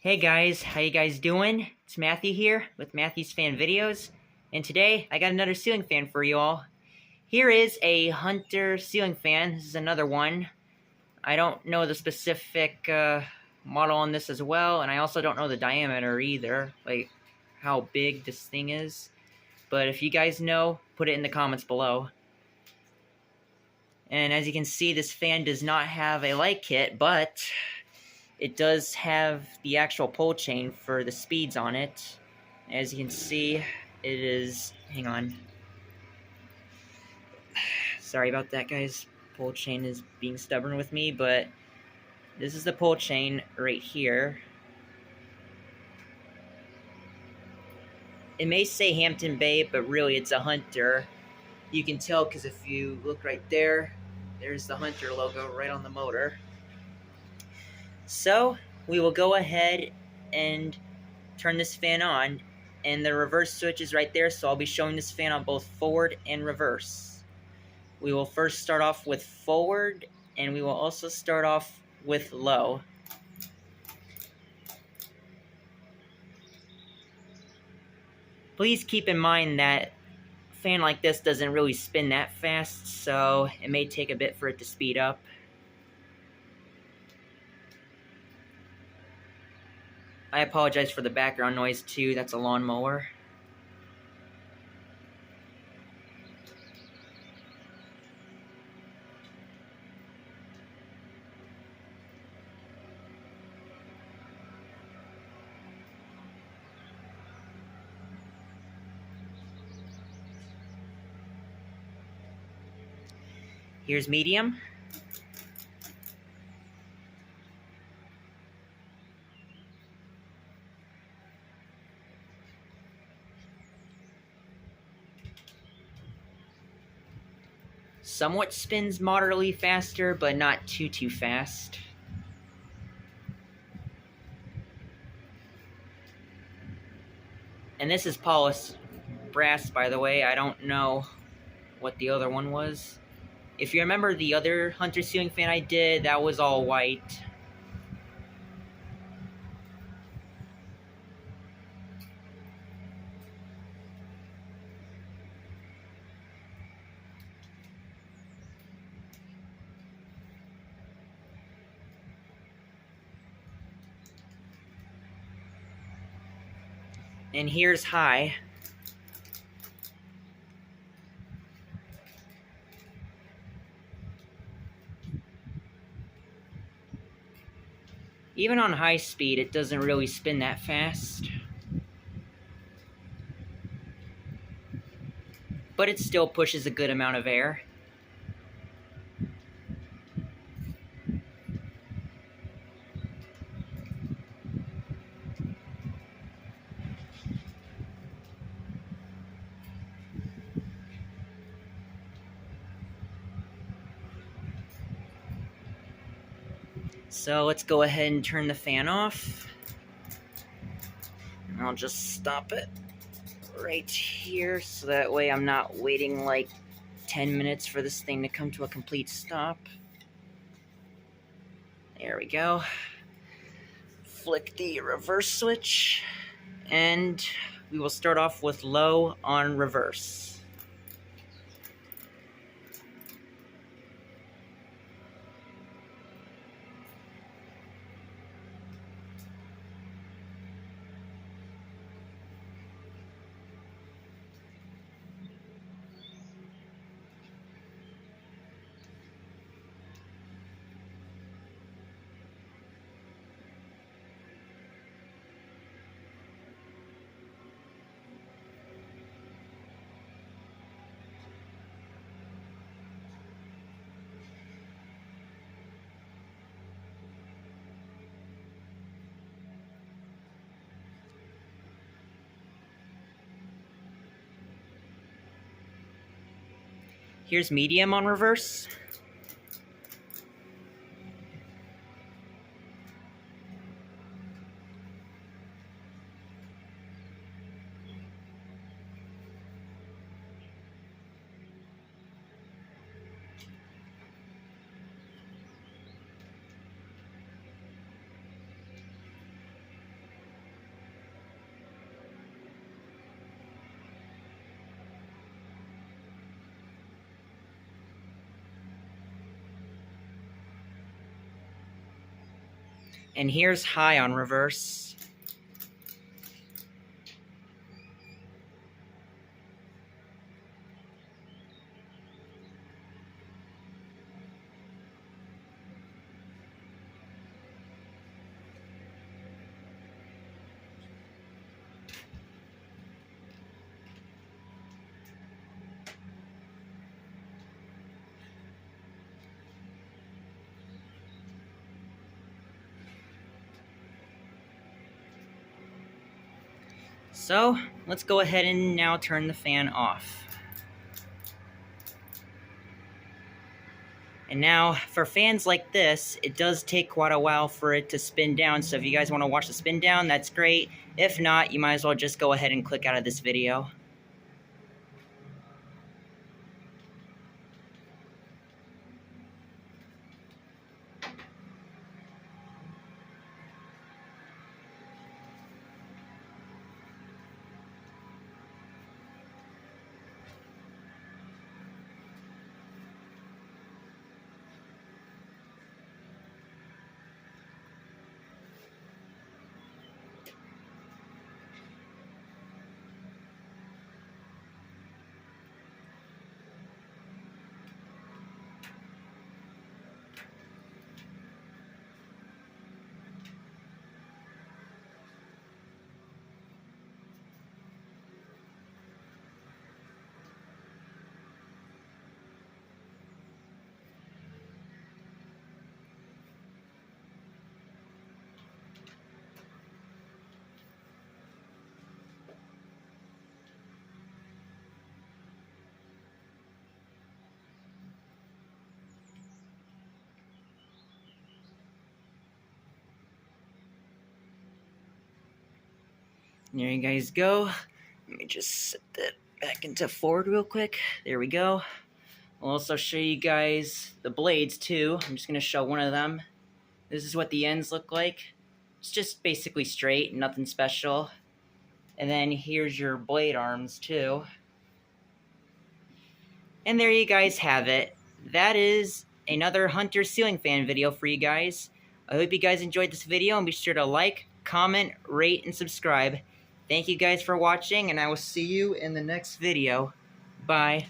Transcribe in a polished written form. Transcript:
Hey guys, how you guys doing? It's Matthew here with Matthew's Fan Videos, and today I got another ceiling fan for you all. Here is a Hunter ceiling fan. This is another one. I don't know the specific model on this as well, and I also don't know the diameter either, like how big this thing is. But if you guys know, put it in the comments below. And as you can see, this fan does not have a light kit, but it does have the actual pole chain for the speeds on it. As you can see, it is... hang on. Sorry about that, guys. Pole chain is being stubborn with me, but this is the pole chain right here. It may say Hampton Bay, but really it's a Hunter. You can tell because if you look right there, there's the Hunter logo right on the motor. So, we will go ahead and turn this fan on, and the reverse switch is right there, so I'll be showing this fan on both forward and reverse. We will first start off with forward, and we will also start off with low. Please keep in mind that a fan like this doesn't really spin that fast, so it may take a bit for it to speed up. I apologize for the background noise too, that's a lawnmower. Here's medium. Somewhat spins moderately faster, but not too fast. And this is polished brass, by the way. I don't know what the other one was. If you remember the other Hunter ceiling fan I did, that was all white. And here's high. Even on high speed, it doesn't really spin that fast. But it still pushes a good amount of air. So let's go ahead and turn the fan off. And I'll just stop it right here, so that way I'm not waiting like 10 minutes for this thing to come to a complete stop. There we go. Flick the reverse switch, and we will start off with low on reverse. Here's medium on reverse. And here's high on reverse. So, let's go ahead and now turn the fan off. And now, for fans like this, it does take quite a while for it to spin down, so if you guys want to watch the spin down, that's great. If not, you might as well just go ahead and click out of this video. There you guys go. Let me just set that back into forward real quick. There we go. I'll also show you guys the blades too. I'm just going to show one of them. This is what the ends look like. It's just basically straight, nothing special. And then here's your blade arms too. And there you guys have it. That is another Hunter ceiling fan video for you guys. I hope you guys enjoyed this video, and be sure to like, comment, rate, and subscribe. Thank you guys for watching, and I will see you in the next video. Bye.